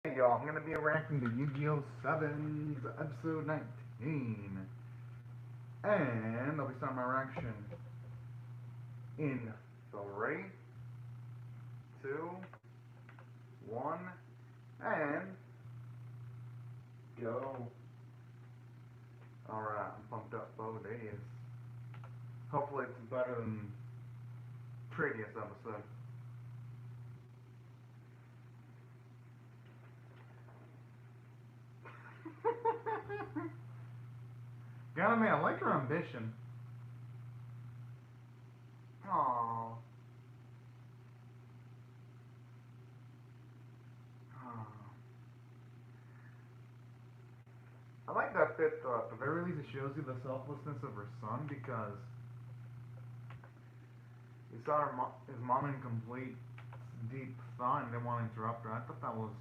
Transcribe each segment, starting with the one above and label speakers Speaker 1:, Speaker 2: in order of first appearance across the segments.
Speaker 1: Hey y'all, I'm gonna be reacting to Yu-Gi-Oh! 7's episode 19. And I'll be starting my reaction in 3, 2, 1, and go. Alright, I'm pumped up both days. Hopefully it's better than previous episode. Gotta man, I like your ambition. Aww. I like that bit though. At the very least, it shows you the selflessness of her son because you saw his mom in complete deep thought and didn't want to interrupt her. I thought that was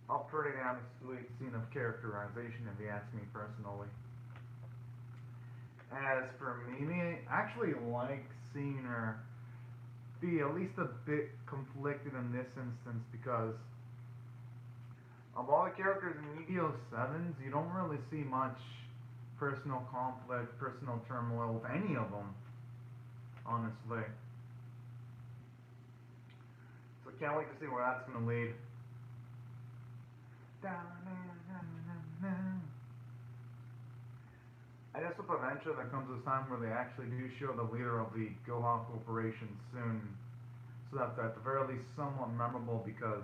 Speaker 1: a pretty damn sweet scene of characterization, if you ask me personally. As for Mimi, I actually like seeing her be at least a bit conflicted in this instance because of all the characters in Yu-Gi-Oh! 7s, you don't really see much personal conflict, personal turmoil with any of them, honestly. So can't wait to see where that's gonna lead. I just hope eventually there comes a time where they actually do show the leader of the Gohan Corporation soon, so that they're at the very least somewhat memorable because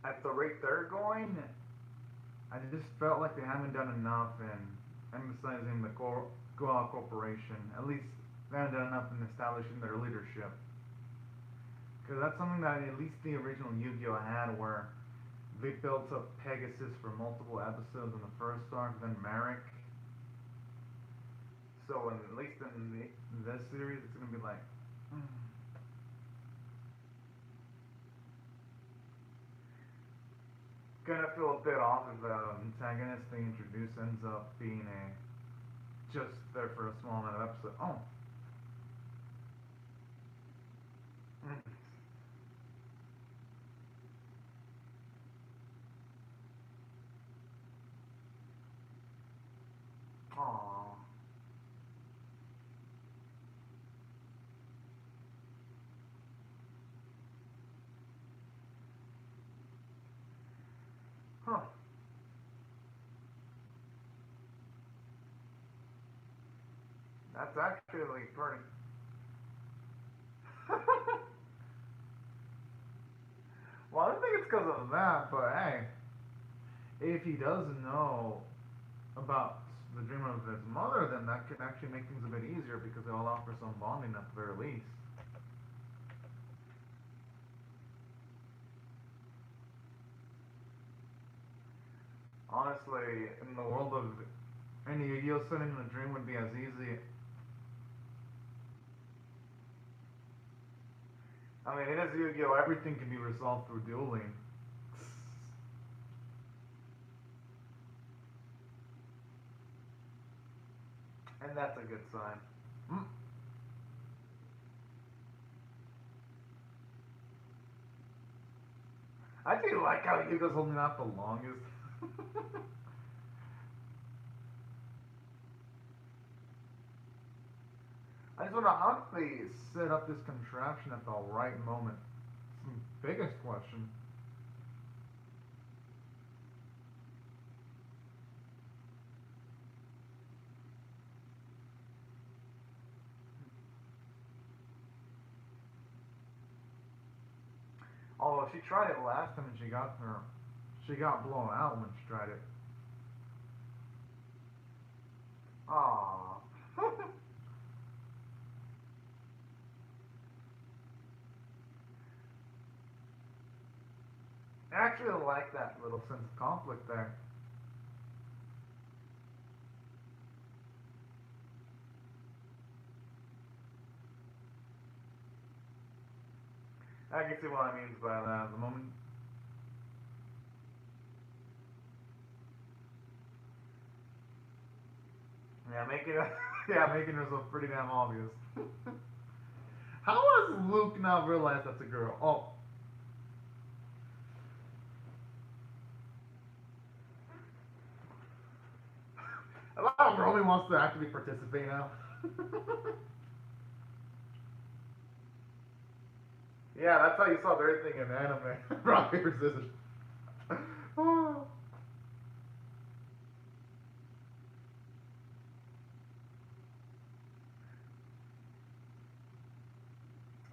Speaker 1: at the rate they're going, I just felt like they haven't done enough in emphasizing the Gohan Corporation. At least they haven't done enough in establishing their leadership. Because that's something that at least the original Yu-Gi-Oh! Had, where they built up Pegasus for multiple episodes in the first arc, then Merrick. So at least in this series, it's gonna be like, gonna feel a bit off if the antagonist they introduce ends up being a just there for a small amount of episode. Oh. Aww. Huh. That's actually pretty. Well, I don't think it's because of that, but hey, if he does know about the dream of his mother, then that could actually make things a bit easier because it'll allow for some bonding at the very least. Honestly, in the world of any Yu-Gi-Oh! Setting, the dream would be as easy. I mean, it is Yu-Gi-Oh! Everything can be resolved through dueling. And that's a good sign. Hmm. I do like how Yu-Gi-Oh's holding out the longest. I just wonder how did they set up this contraption at the right moment? It's the biggest question. Although she tried it last time and she got blown out when she tried it. Aww. I actually like that little sense of conflict there. I can see what I mean by that. The moment, yeah, making it, yeah, making herself pretty damn obvious. How has Luke not realized that's a girl? Oh, a lot of Broly wants to actively participate now. Yeah, that's how you solve everything in anime. Rock, paper, scissors. Oh.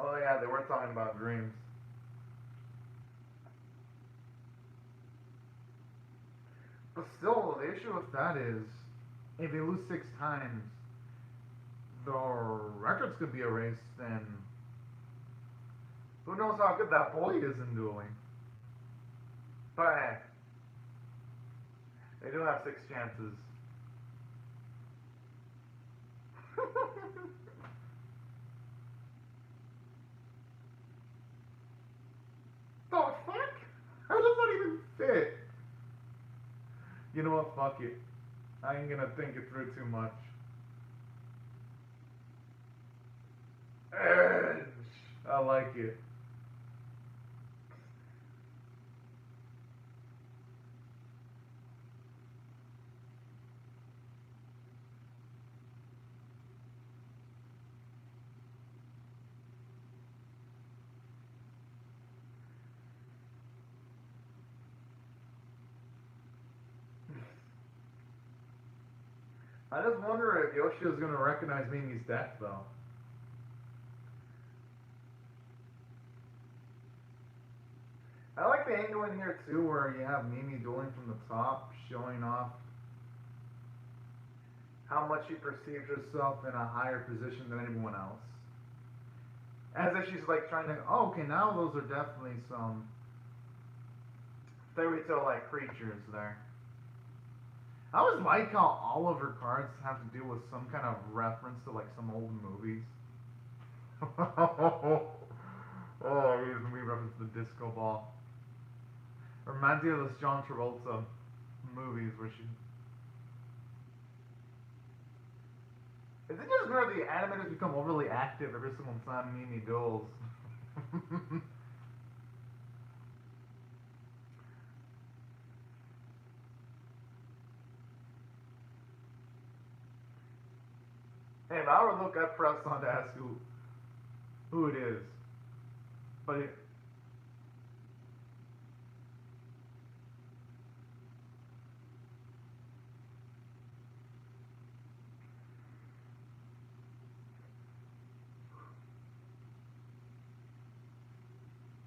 Speaker 1: Oh yeah, they were talking about dreams. But still, the issue with that is, if they lose 6 times, the records could be erased, and who knows how good that boy is in dueling. But hey, they do have 6 chances. The fuck? How does that even fit? You know what? Fuck it. I ain't gonna think it through too much. Edge. I like it. I just wonder if Yoshio's gonna recognize Mimi's death though. I like the angle in here too where you have Mimi dueling from the top, showing off how much she perceives herself in a higher position than anyone else. As if she's like trying to, oh, okay, now those are definitely some fairy tale like creatures there. I always like how all of her cards have to do with some kind of reference to like some old movies. Oh, here's me reference to the disco ball. Reminds me of those John Travolta movies where she. Is it just where the animators become overly active every single time Mimi duels? Hey, if I were to look, I'd press on to ask who it is. But it,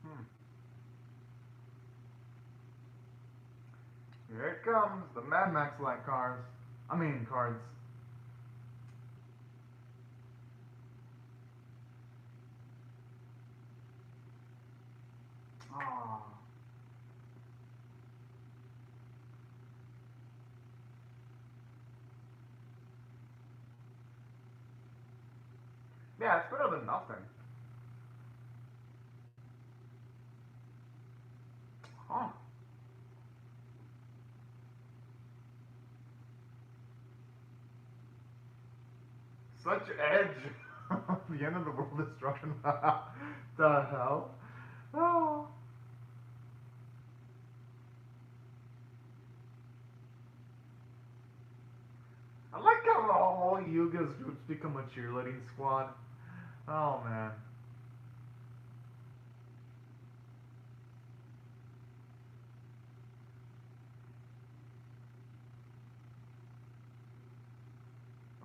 Speaker 1: hmm, here it comes, the Mad Max like cars. I mean cards. Aww. Yeah, it's better than nothing. Huh. Such edge. The end of the world destruction. The hell? Oh. I like how all Yuga's groups become a cheerleading squad. Oh man.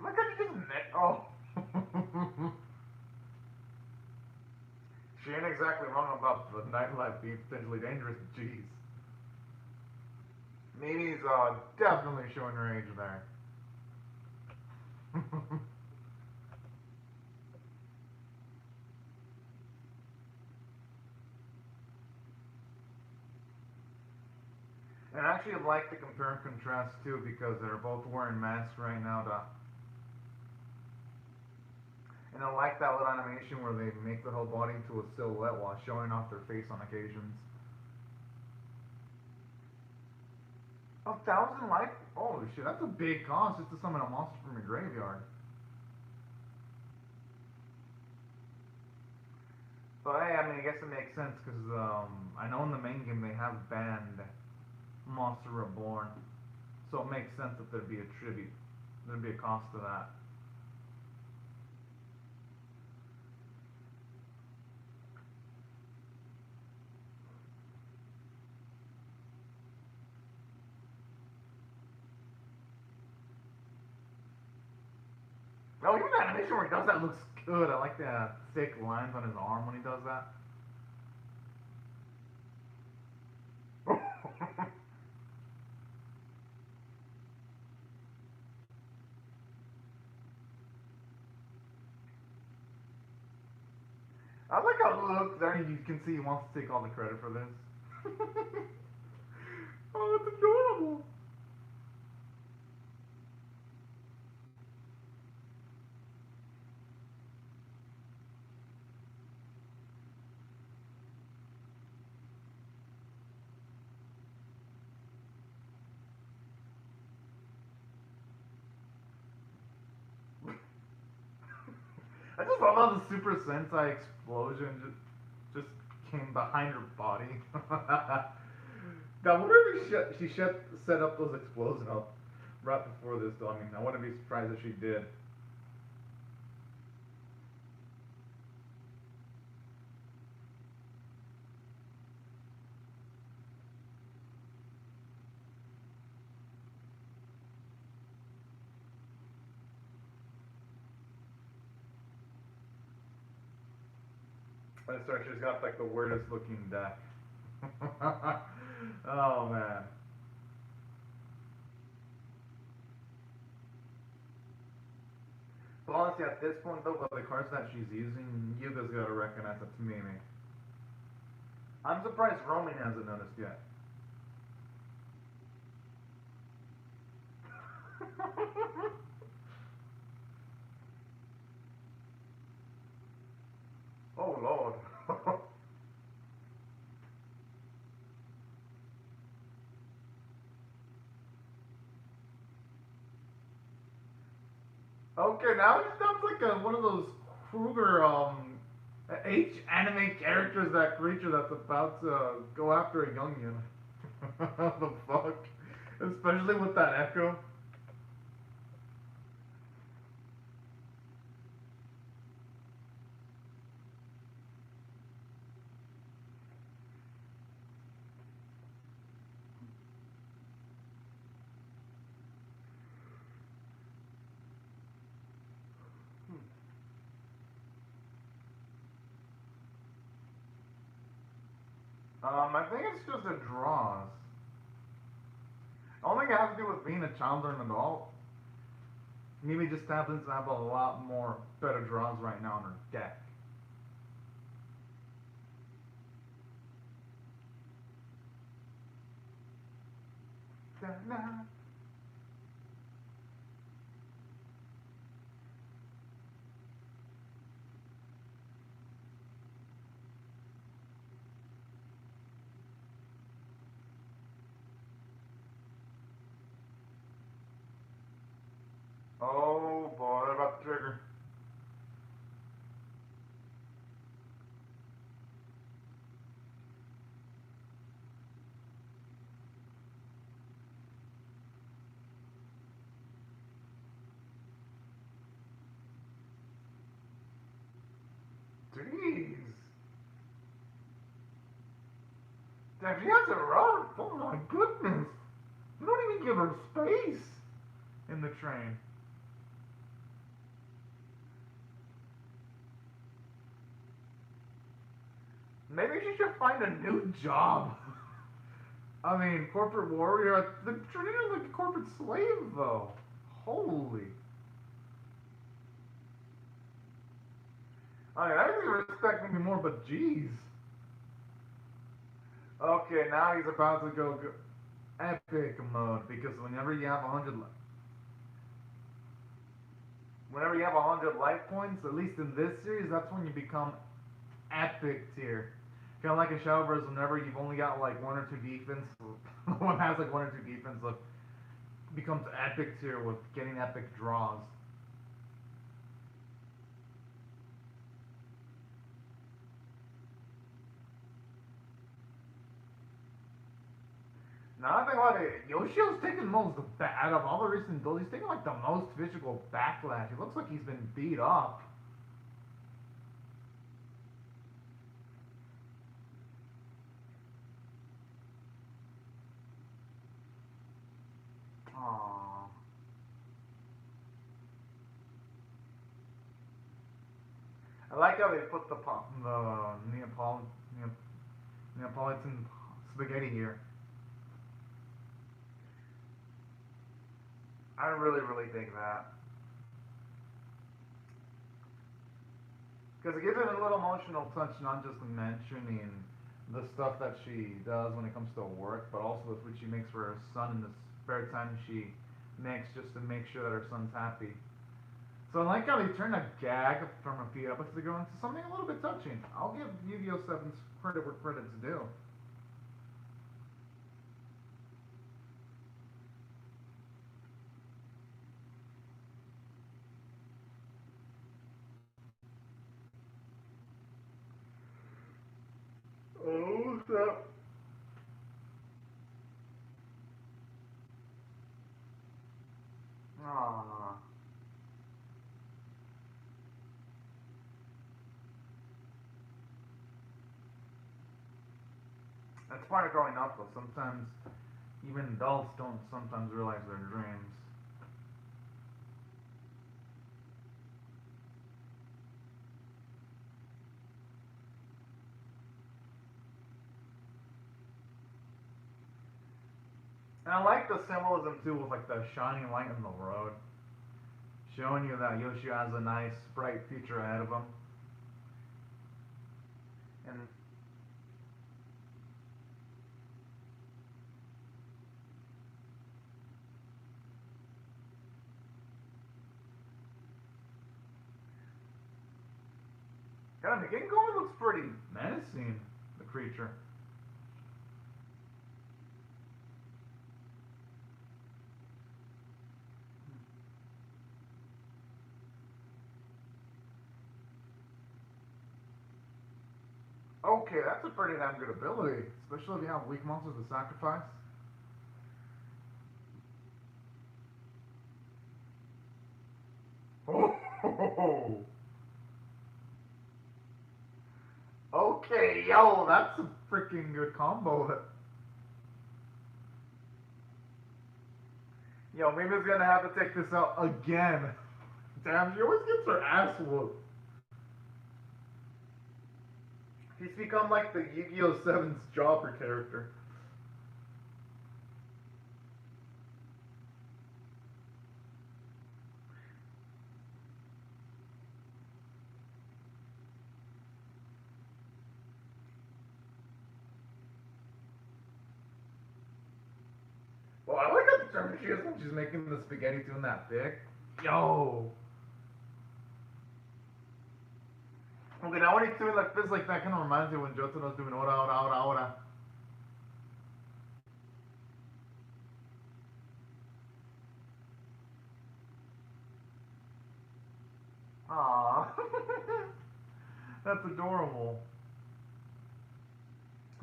Speaker 1: I like how she just oh. She ain't exactly wrong about the nightlife being potentially dangerous. Jeez. Mimi's definitely showing her age there. And I actually like the compare and contrast too because they're both wearing masks right now to and I like that little animation where they make the whole body into a silhouette while showing off their face on occasions. 1,000 life? Holy shit, that's a big cost just to summon a monster from your graveyard. But hey, I mean, I guess it makes sense because I know in the main game they have banned Monster Reborn, so it makes sense that there'd be a tribute, there'd be a cost to that. Oh, even the animation where he does that looks good. I like the thick lines on his arm when he does that. I like how it looks there. You can see he wants to take all the credit for this. Oh, it's adorable. I just love how the Super Sentai explosion just came behind her body. Now, wonder if set up those explosions up right before this, though. I mean, I wouldn't be surprised if she did. Sorry, she's got like the weirdest looking deck. Oh man. But honestly, at this point though, with the cards that she's using, you guys gotta recognize it's Mimi. I'm surprised Roman hasn't noticed yet. Oh lord. Okay, now it sounds like one of those Kruger H anime characters. That creature that's about to go after a youngin. What the fuck? Especially with that echo. I think it's just a draws. I don't think it has to do with being a child or an adult. Maybe just happens to have a lot more better draws right now on her deck. Oh boy, they're about to trigger. Jeez. Damn, she has a run. Oh my goodness. You don't even give her space in the train. Maybe she should find a new job. I mean, corporate warrior. They're treating her like a corporate slave, though. Holy. I mean, I didn't expect me more, but jeez. Okay, now he's about to go epic mode because whenever you have 100 life points, at least in this series, that's when you become epic tier. Kind of like a Shadowverse, whenever you've only got like one or two defense, one has like one or two defense, look, becomes epic tier with getting epic draws. Now I think about it, Yoshio's taking most out of all the recent duels. He's taking like the most physical backlash. It looks like he's been beat up. Aww. I like how they put the Neapolitan spaghetti here. I really dig that because it gives it a little emotional touch, not just mentioning the stuff that she does when it comes to work, but also the food she makes for her son in the spare time she makes just to make sure that her son's happy. So I like how they turned a gag from a few episodes ago into something a little bit touching. I'll give Yu-Gi-Oh! 7's credit where credit's due. Oh, that. Aww. That's part of growing up, though. Sometimes even adults don't sometimes realize their dreams. And I like the symbolism too, with like the shining light in the road, showing you that Yoshi has a nice, bright future ahead of him. And God, the Gengomi looks pretty menacing. The creature. Okay, that's a pretty damn good ability, especially if you have weak monsters to sacrifice. Oh, okay, yo, that's a freaking good combo. Yo, Mima's gonna have to take this out again. Damn, she always gets her ass whooped. She's become like the Yu-Gi-Oh! 7's Jobber character. Well, I like how determined she is when she's making the spaghetti doing that big. Yo. Okay, now when he's doing like this, like that kind of reminds me when Jotaro's doing ora ora ora ora. Aww. That's adorable.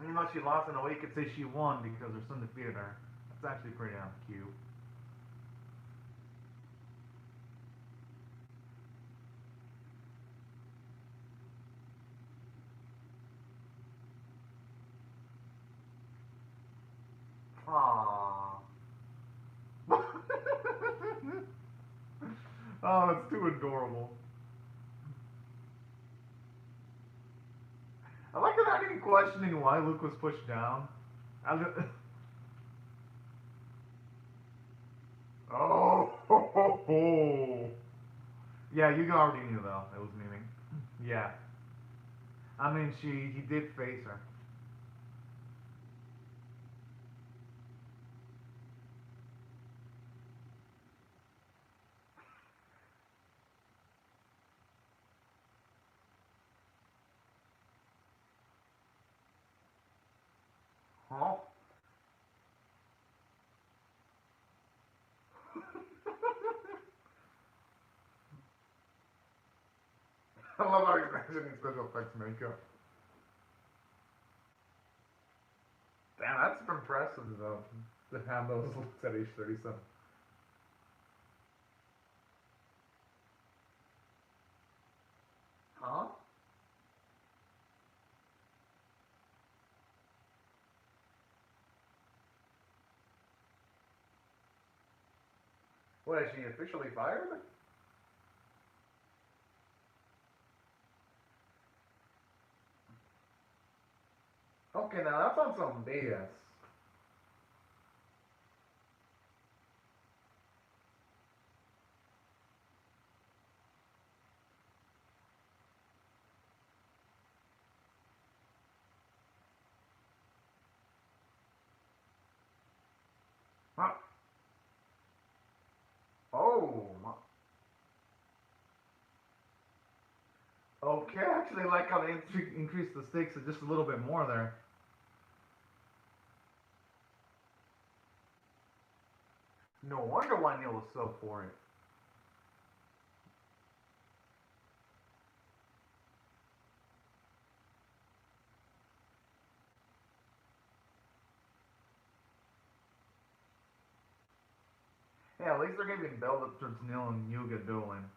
Speaker 1: Even though she lost in a way, you could say she won because her son defeated her. That's actually pretty damn cute. Aww. Oh, that's too adorable. I like that not even questioning why Luke was pushed down. Oh, ho, ho, ho. Yeah, you already knew though. It was memeing. Yeah. I mean, he did face her. Huh? I love how he's mentioning special effects makeup. Damn, that's impressive though, to have those looks at age 37. Huh? What, is she officially fired? Okay, now that's on some BS. Huh? Oh, okay, I actually like how they increased the stakes just a little bit more there. No wonder why Neil was so for it. Yeah, at least they're giving build up towards Neil and Yuga dueling.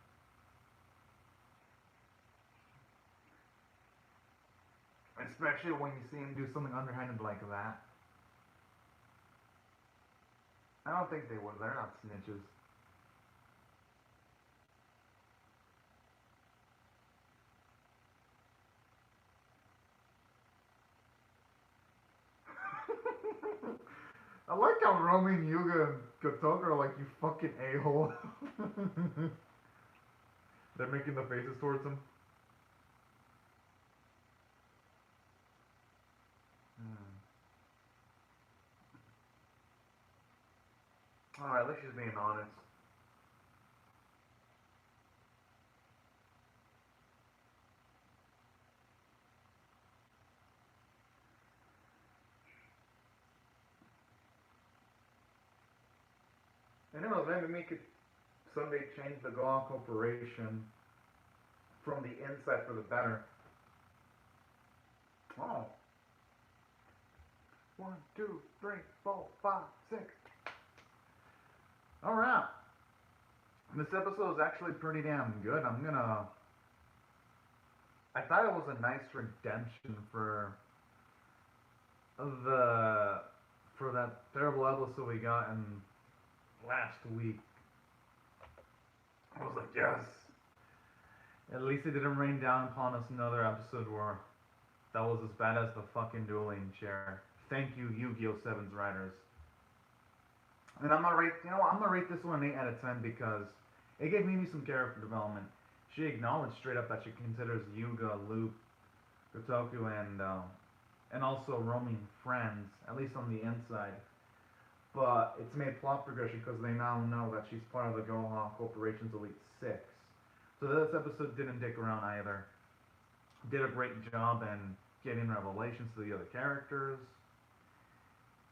Speaker 1: Especially when you see him do something underhanded like that. I don't think they would. They're not snitches. I like how Romy and Yuga and Kotoka are like, you fucking a-hole. They're making the faces towards him. Hmm. Alright, at least she's being honest. Anyways, maybe we could someday change the Gohan Corporation from the inside for the better. Oh. 1, 2, 3, 4, 5, 6. Alright. This episode is actually pretty damn good. I thought it was a nice redemption the for that terrible episode we got in last week. I was like, yes. At least it didn't rain down upon us another episode where that was as bad as the fucking dueling chair. Thank you, Yu-Gi-Oh! Sevens writers. And I'm gonna rate this one an 8 out of 10 because it gave Mimi some character development. She acknowledged straight up that she considers Yuga, Luke, Gotoku, and also roaming friends, at least on the inside. But it's made plot progression because they now know that she's part of the Gohan Corporation's Elite Six. So this episode didn't dick around either. Did a great job in getting revelations to the other characters.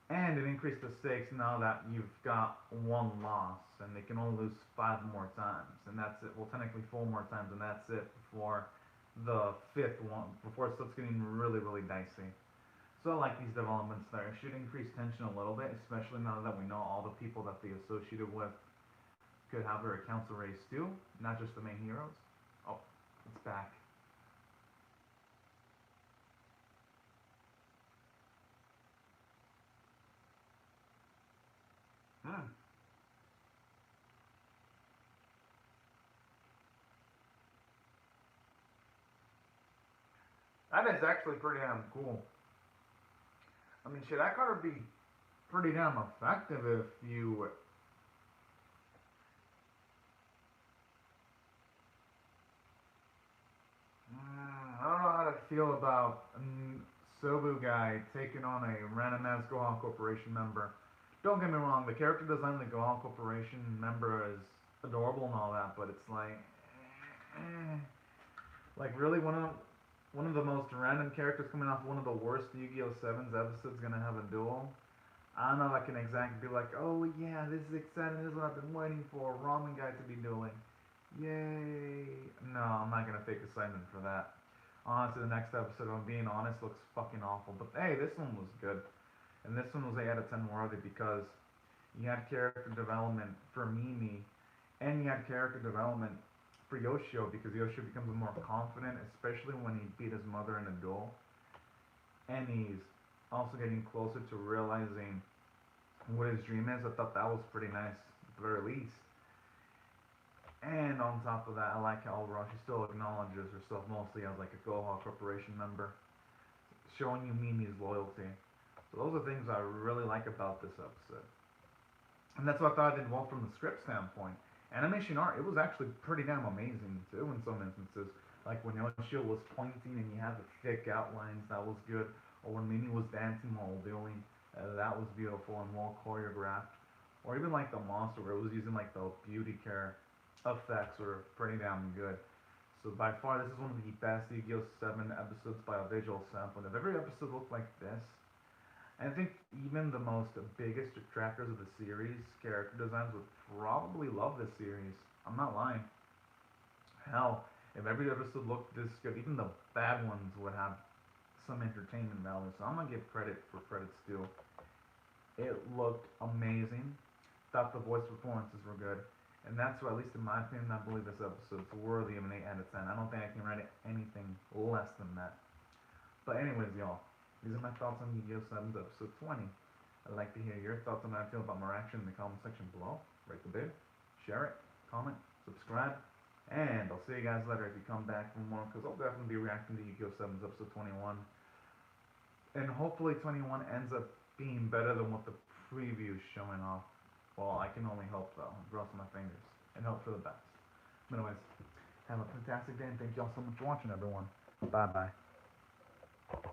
Speaker 1: And it increased the stakes now that you've got one loss, and they can only lose 5 more times, and that's it. Well, technically 4 more times, and that's it before the 5th one, before it starts getting really, really dicey. So I like these developments there. It should increase tension a little bit, especially now that we know all the people that they associated with could have their accounts erased too, not just the main heroes. Oh, it's back. Hmm. That is actually pretty damn cool. I mean, shit, that card would be pretty damn effective if you. I don't know how to feel about Sobu guy taking on a random ass Gohan Corporation member. Don't get me wrong, the character design of the Gohan Corporation member is adorable and all that, but it's like really one of the most random characters coming off one of the worst Yu-Gi-Oh! Sevens episodes gonna have a duel. I don't know if I can exactly be like, oh yeah, this is exciting, this is what I've been waiting for, Ramen guy to be dueling. Yay! No, I'm not gonna fake excitement for that. On to the next episode. If I'm being honest, looks fucking awful. But hey, this one was good. And this one was 8 out of 10 worthy because you had character development for Mimi, and you had character development for Yoshio because Yoshio becomes more confident, especially when he beat his mother in a duel. And he's also getting closer to realizing what his dream is. I thought that was pretty nice, at the very least. And on top of that, I like how overall she still acknowledges herself mostly as like a Goha Corporation member, showing you Mimi's loyalty. So those are things I really like about this episode. And that's what I thought I did well from the script standpoint. Animation art, it was actually pretty damn amazing too in some instances. Like when Yoshio was pointing and he had the thick outlines, that was good. Or when Mimi was dancing while doing, that was beautiful and well choreographed. Or even like the monster where it was using like the beauty care effects were pretty damn good. So by far, this is one of the best Yu-Gi-Oh! 7 episodes by a visual standpoint. If every episode looked like this, and I think even the most biggest detractors of the series, character designs, would probably love this series. I'm not lying. Hell, if every episode looked this good, even the bad ones would have some entertainment value. So I'm gonna give credit for credit's due. It looked amazing. Thought the voice performances were good. And that's why, at least in my opinion, I believe this episode's worthy of an 8 out of 10. I don't think I can rate it anything less than that. But anyways, y'all, these are my thoughts on Yu-Gi-Oh! 7's episode 20. I'd like to hear your thoughts on how I feel about my reaction in the comment section below. Rate the vid, share it, comment, subscribe, and I'll see you guys later if you come back for more, because I'll definitely be reacting to Yu-Gi-Oh! 7's episode 21. And hopefully 21 ends up being better than what the preview's showing off. Well, I can only hope though. Cross my fingers and hope for the best. But anyways, have a fantastic day and thank y'all so much for watching, everyone. Bye bye.